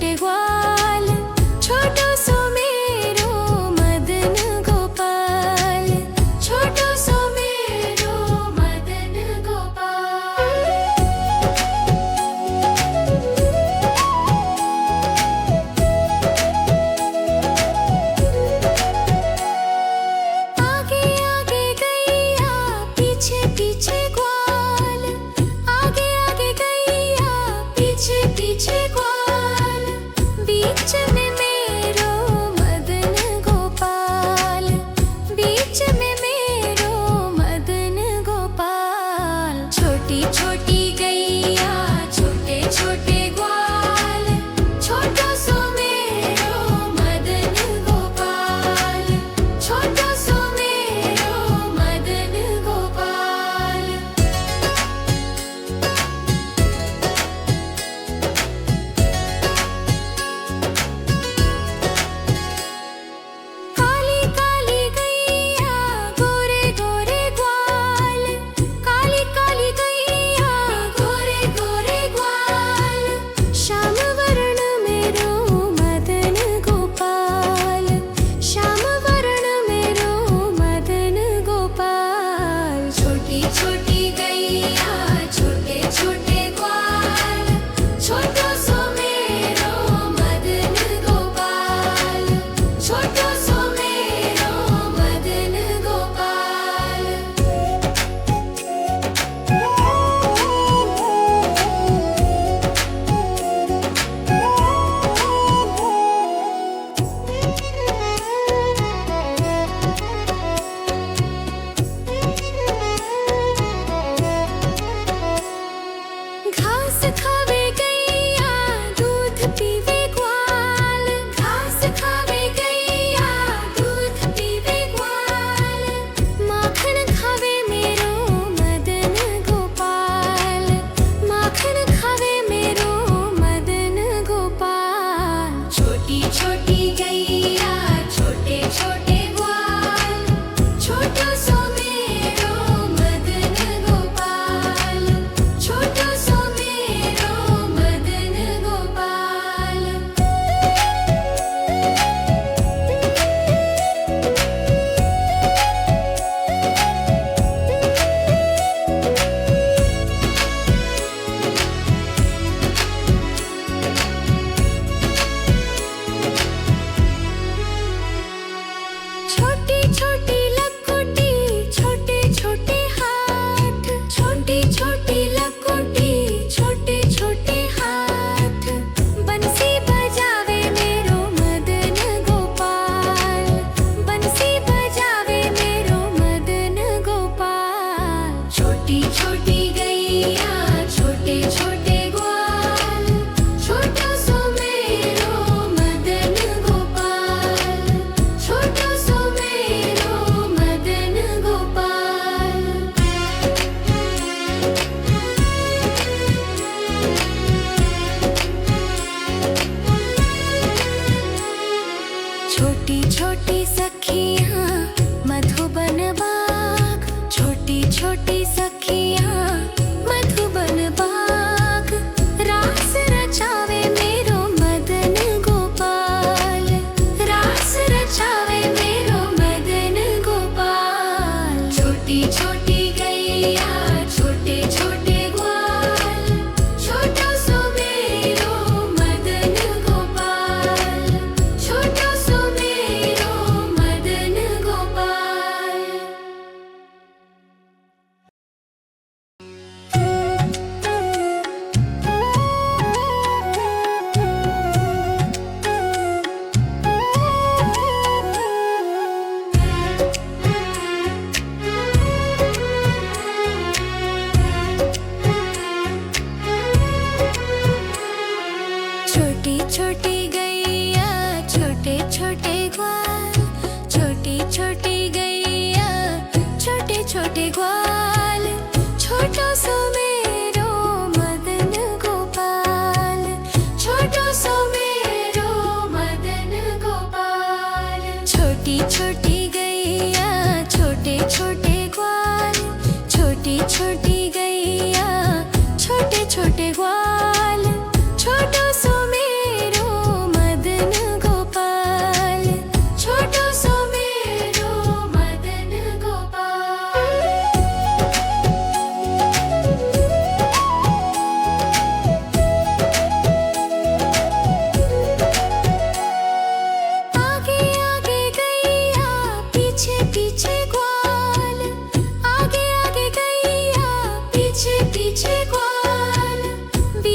छोटे ग्वाल, छोटो सो मेरो मदन गोपाल, छोटो सो मेरो मदन गोपाल। आगे आगे गैया, पीछे पीछे ग्वाल, आगे आगे गैया, पीछे पीछे ग्वाल।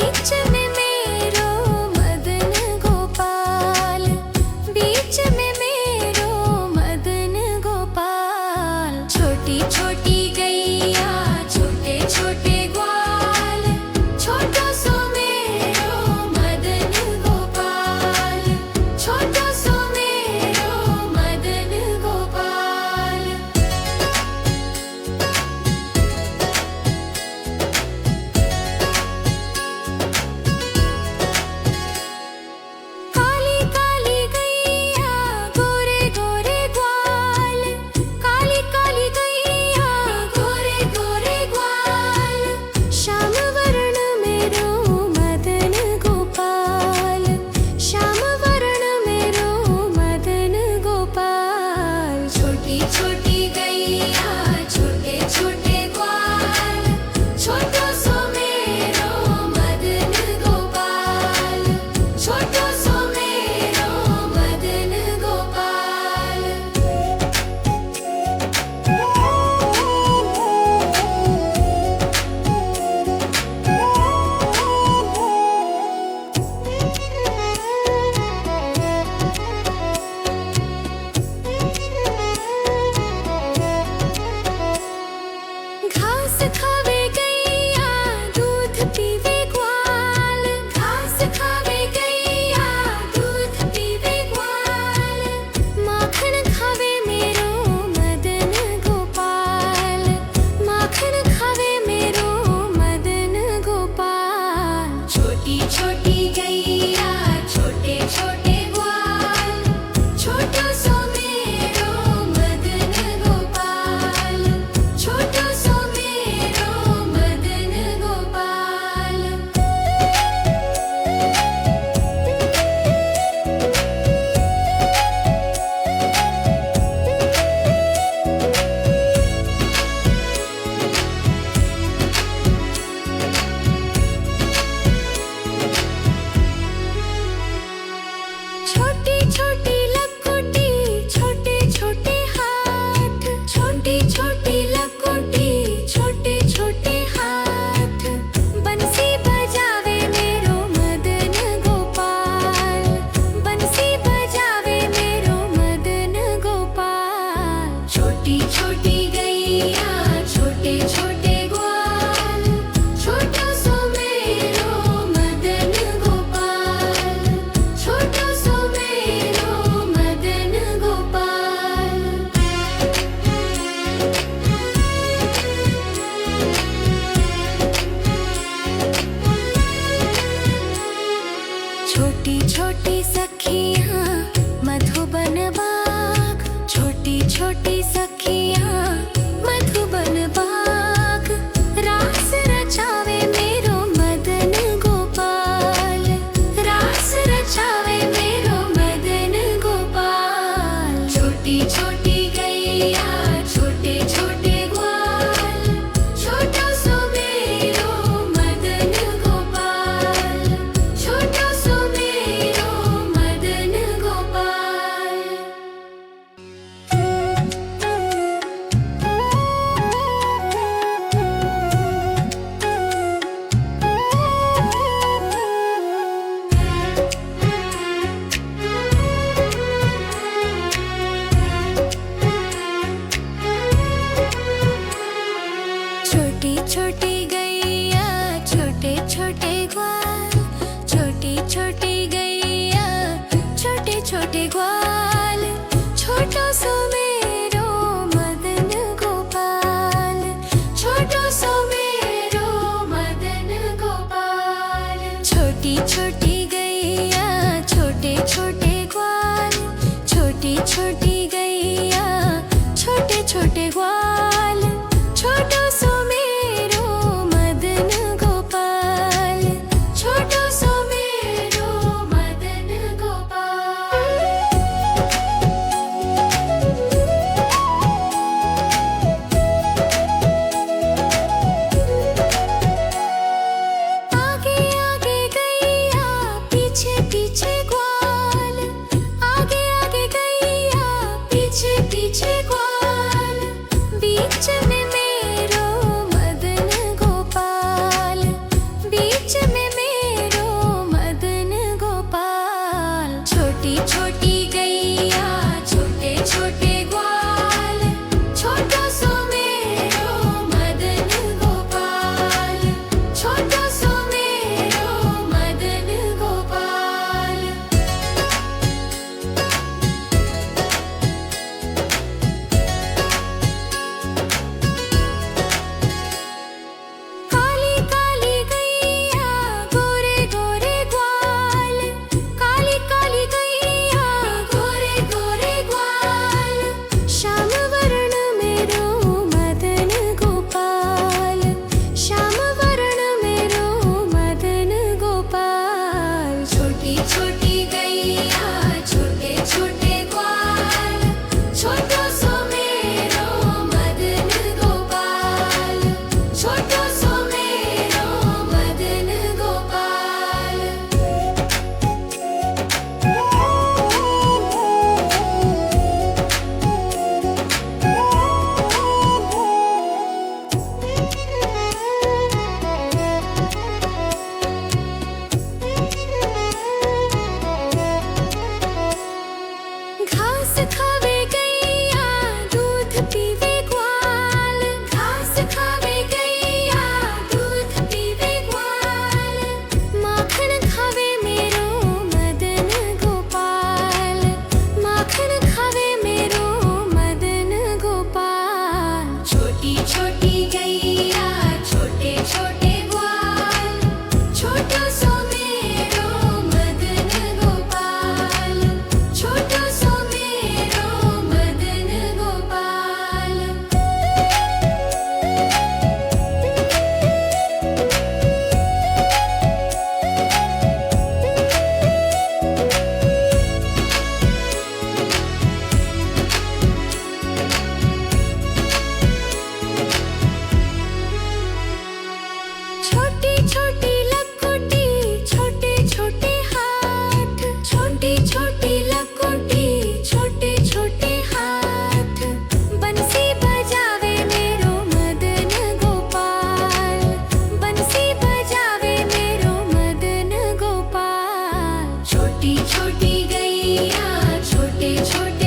बीच में मेरो मदन गोपाल, बीच में मेरो मदन गोपाल। छोटी छोटी गैया छोटे छोटे ग्वाल, छोटो सो मेरो मदन गोपाल, छोटो सो मेरो मदन गोपाल। काली काली गैया गोरे गोरे ग्वाल, काली काली गैया गोरे गोरे ग्वाल। श्याम वर्ण मेरो मदन गोपाल, श्याम वर्ण मेरो मदन गोपाल। छोटी छोटी गैया छोटे छोटे ग्वाल, छोटो सो मेरो मदन गोपाल, छोटो सो मेरो मदन गोपाल। घास खावे गैया दूध पीवे ग्वाल, घास खावे गैया दूध पीवे ग्वाल। माखन खावे मेरो मदन गोपाल, माखन खावे मेरो मदन गोपाल। छोटी छोटी गैया छोटे छोटे ग्वाल, छोटो सो मेरो मदन गोपाल, छोटो सो मेरो मदन गोपाल। छोटी छोटी लकोटी छोटे छोटे हाथ, छोटी छोटी लकोटी छोटे छोटे हाथ। बंसी बजावे मेरो मदन गोपाल, बंसी बजावे मेरो मदन गोपाल। छोटी छोटी गैया छोटे छोटे ग्वाल, छोटो सो मेरो मदन गोपाल, छोटो सो मेरो मदन गोपाल। छोटी छोटी सखियाँ मधुबन बाग, छोटी छोटी सखियाँ मधुबन बाग। रास रचावे मेरो मदन गोपाल, रास रचावे मेरो मदन गोपाल। छोटी छोटी गैया छोटे छोटे ग्वाल, छोटो सो मेरो मदन गोपाल, छोटो सो मेरो मदन गोपाल। छोटी छोटी गैया छोटे छोटे ग्वाल, छोटी छोटी गैया छोटे छोटे ग्वाल। छोटो सो मेरो मदन गोपाल, छोटो सो मेरो मदन गोपाल। छोटी छोटी गैया छोटे छोटे ग्वाल, छोटी छोटी गैया छोटे छोटे ग्वाल। छोटो सो मेरो मदन गोपाल, छोटो सो मेरो मदन गोपाल। आगे आगे गैया पीछे पीछे ग्वाल, गैया छोटे छोटे